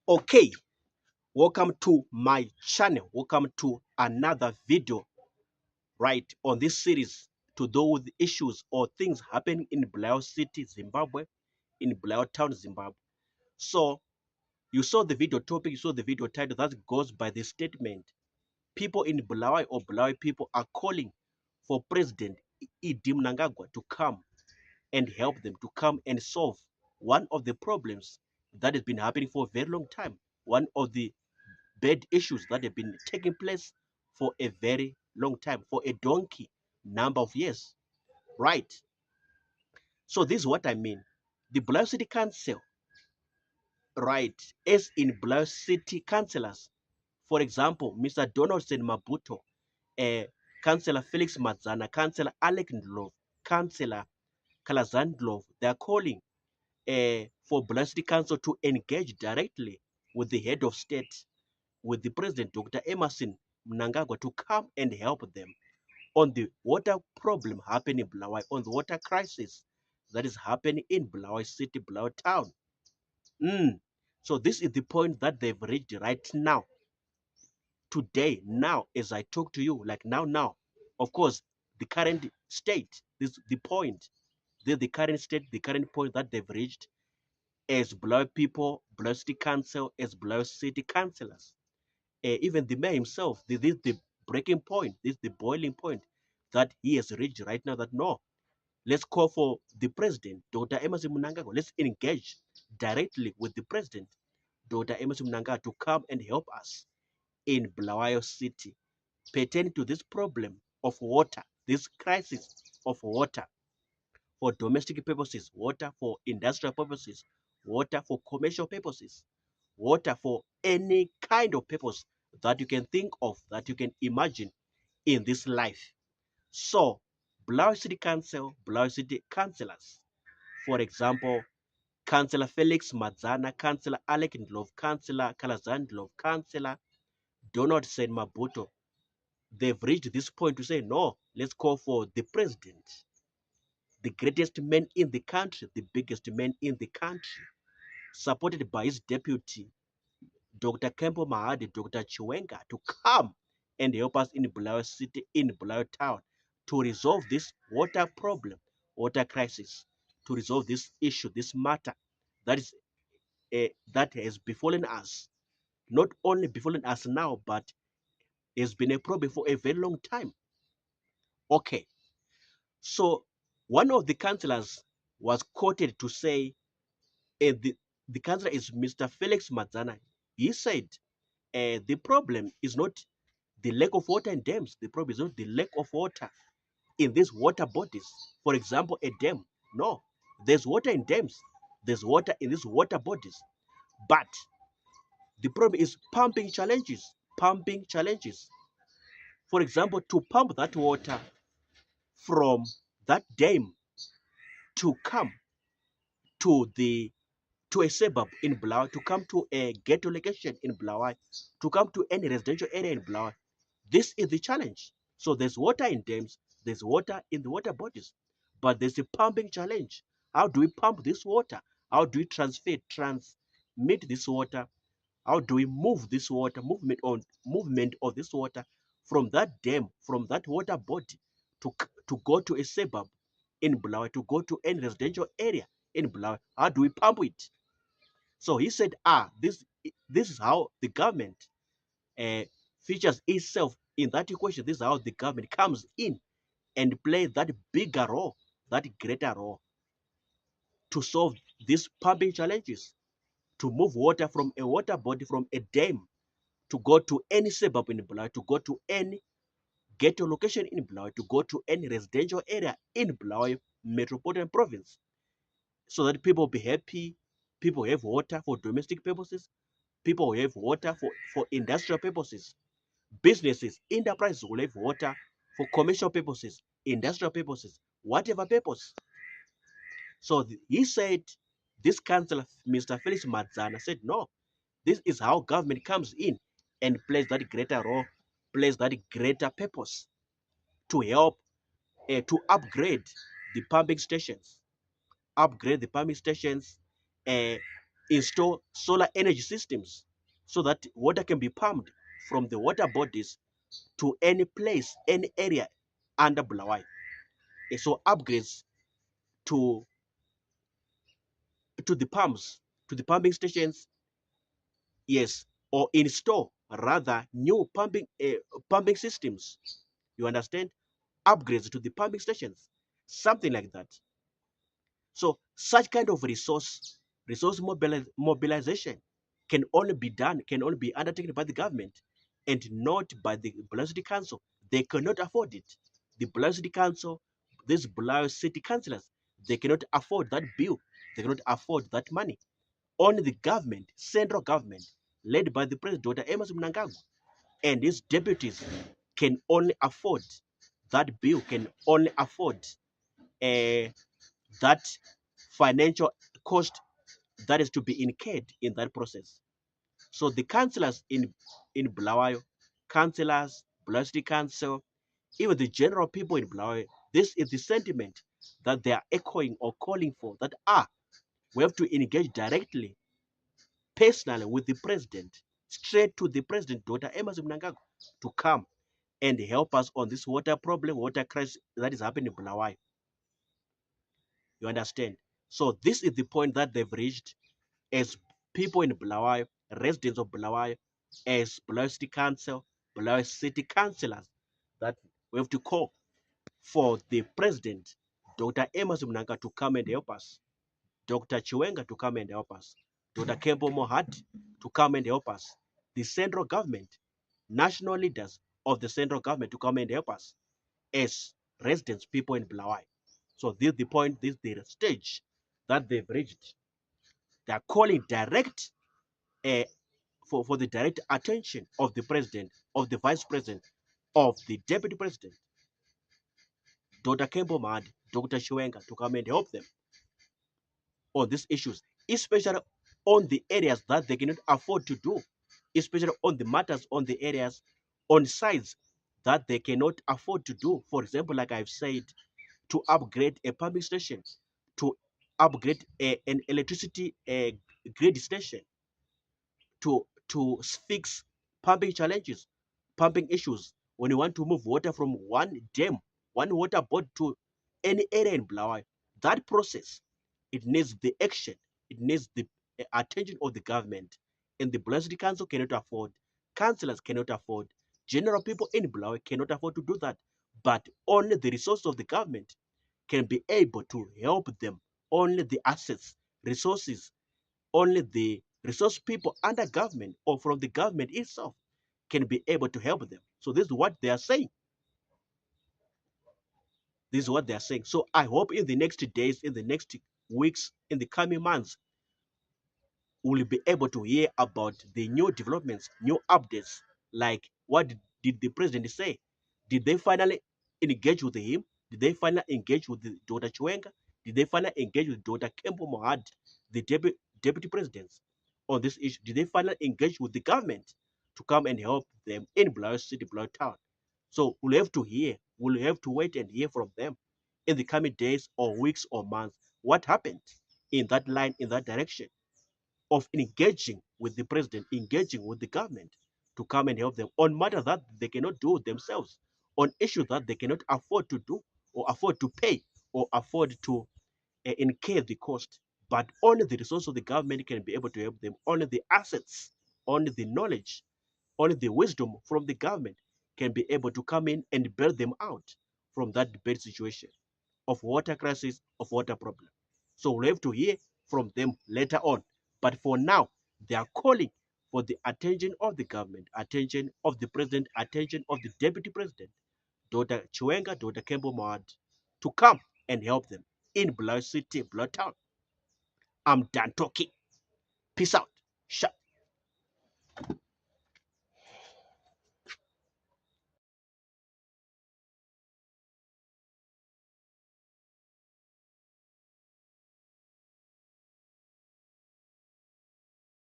Okay, welcome to my channel. Welcome to another video right on this series to do with issues or things happening in Bulawayo City, Zimbabwe, in Bulawayo Town, Zimbabwe. So you saw the video topic, you saw the video title that goes by the statement. People in Bulawayo or Bulawayo people are calling for President Idi Mnangagwa to come and help them, to come and solve one of the problems that has been happening for a very long time. One of the bad issues that have been taking place for a very long time, for a donkey number of years, right? So this is what I mean. The Bulawayo City Council, right, as in Bulawayo City councillors, for example, Mr. Donaldson Mabuto, Councillor Felix Madzana, Councillor Alec Ndlov, Councillor Kalazan Ndlov, they are calling for Bulawayo City Council to engage directly with the head of state, with the president, Dr. Emerson Mnangagwa, to come and help them on the water problem happening in Bulawayo, on the water crisis that is happening in Bulawayo City, Bulawayo Town. So this is the point that they've reached right now, today, now, as I talk to you, like now. Of course, the current state, this is the point, the current state, the current point that they've reached as Bulawayo people, Bulawayo City Council, as Bulawayo City councillors. Even the mayor himself, this is the breaking point, this is the boiling point that he has reached right now, that no, let's call for the president, Dr. Emerson Mnangagwa. Let's engage directly with the president, Dr. Emerson Mnangagwa, to come and help us in Bulawayo City pertaining to this problem of water, this crisis of water for domestic purposes, water for industrial purposes, water for commercial purposes, water for any kind of purpose that you can think of, that you can imagine in this life. So, Bulawayo City Council, Bulawayo City councillors, for example, Councillor Felix Madzana, Councillor Alec Ndlov, Councillor Kalazan Ndlov, Councillor Donald Sen Mabuto, they've reached this point to say, no, let's call for the president, the greatest man in the country, the biggest man in the country, supported by his deputy, Dr. Kempo Mahadi, Dr. Chiwenga, to come and help us in Bulawayo City, in Bulawayo Town, to resolve this water problem, water crisis, to resolve this issue, this matter that is that has befallen us, not only befallen us now, but has been a problem for a very long time. Okay, so one of the councillors was quoted to say, the councillor is Mr. Felix Madzana. He said, the problem is not the lack of water in dams. The problem is not the lack of water in these water bodies. For example, a dam. No, there's water in dams. There's water in these water bodies. But the problem is pumping challenges. Pumping challenges. For example, to pump that water from that dam to come to the to a suburb in Bulawayo, to come to a ghetto location in Bulawayo, to come to any residential area in Bulawayo. This is the challenge. So there's water in dams, there's water in the water bodies, but there's a pumping challenge. How do we pump this water? How do we transmit this water? How do we move this water, movement of this water from that dam, from that water body to go to a suburb in Bulawayo, to go to any residential area in Bulawayo? How do we pump it? So he said, this is how the government uh, features itself in that equation. This is how the government comes in and plays that bigger role, that greater role, to solve these pumping challenges, to move water from a water body, from a dam, to go to any suburb in Bulawayo, to go to any ghetto location in Bulawayo, to go to any residential area in Bulawayo metropolitan province, so that people be happy, people have water for domestic purposes, people have water for industrial purposes, businesses, enterprises will have water for commercial purposes, industrial purposes, whatever purpose. So he said, this councillor, Mr. Felix Madzana, said, no, this is how government comes in and plays that greater role, plays that greater purpose to help to upgrade the pumping stations, upgrade the pumping stations, uh, install solar energy systems so that water can be pumped from the water bodies to any place, any area under Bulawayo. So upgrades to the pumps, to the pumping stations, yes, or install rather new pumping systems. You understand? Upgrades to the pumping stations, something like that. So such kind of resource mobilization can only be done, can only be undertaken by the government and not by the Bulawayo City Council. They cannot afford it. The Bulawayo City Council, these Bulawayo City councillors, they cannot afford that bill. They cannot afford that money. Only the government, central government, led by the President Dr. Emerson Mnangagwa and his deputies can only afford that bill, can only afford uh, that financial cost that is to be incurred in that process. So the councillors in Bulawayo, councillors, Bulawayo City Council, even the general people in Bulawayo, this is the sentiment that they are echoing or calling for, that we have to engage directly, personally with the president, straight to the president, Dr. Emerson Mnangagwa, to come and help us on this water problem, water crisis that is happening in Bulawayo. You understand? So this is the point that they've reached as people in Bulawayo, residents of Bulawayo, as Bulawayo City Council, Bulawayo City Councillors, that we have to call for the president, Dr. Emerson Mnangagwa, to come and help us, Dr. Chiwenga to come and help us, Dr. Kempo Mohad to come and help us, the central government, national leaders of the central government to come and help us as residents, people in Bulawayo. So this is the point, this is the stage that they've reached. They are calling direct uh, for the direct attention of the president, of the vice president, of the deputy president, Dr. Kempo Mohad, Dr. Chiwenga, to come and help them on these issues, especially on the areas that they cannot afford to do, especially on the matters, on the areas, on sides that they cannot afford to do. For example, like I've said, to upgrade a pumping station, to upgrade an electricity grid station, to fix pumping challenges, pumping issues. When you want to move water from one dam, one water board to any area in Bulawayo, that process, it needs the action, it needs the attention of the government. And the Bulawayo City Council cannot afford, councillors cannot afford, general people in Bulawayo cannot afford to do that. But only the resources of the government can be able to help them. Only the assets, resources, only the resource people under government or from the government itself can be able to help them. So this is what they are saying. This is what they are saying. So I hope in the next days, in the next weeks, in the coming months, we'll be able to hear about the new developments, new updates, like what did the president say? Did they finally engage with him? Did they finally engage with the Dr. Chiwenga? Did they finally engage with Dr. Kempo Mohad, the deputy presidents, on this issue? Did they finally engage with the government to come and help them in Bulawayo City, Bulawayo Town? So we'll have to hear, we'll have to wait and hear from them in the coming days or weeks or months what happened in that line, in that direction of engaging with the president, engaging with the government to come and help them on matters that they cannot do themselves, on issues that they cannot afford to do or afford to pay or afford to incur the cost. But only the resources of the government can be able to help them. Only the assets, only the knowledge, only the wisdom from the government can be able to come in and bail them out from that bad situation of water crisis, of water problem. So we'll have to hear from them later on. But for now, they are calling for the attention of the government, attention of the president, attention of the deputy president, Dr. Chiwenga, Dr. Kempo Mohad, to come and help them in Bulawayo City, Bulawayo Town. I'm done talking. Peace out. Shut.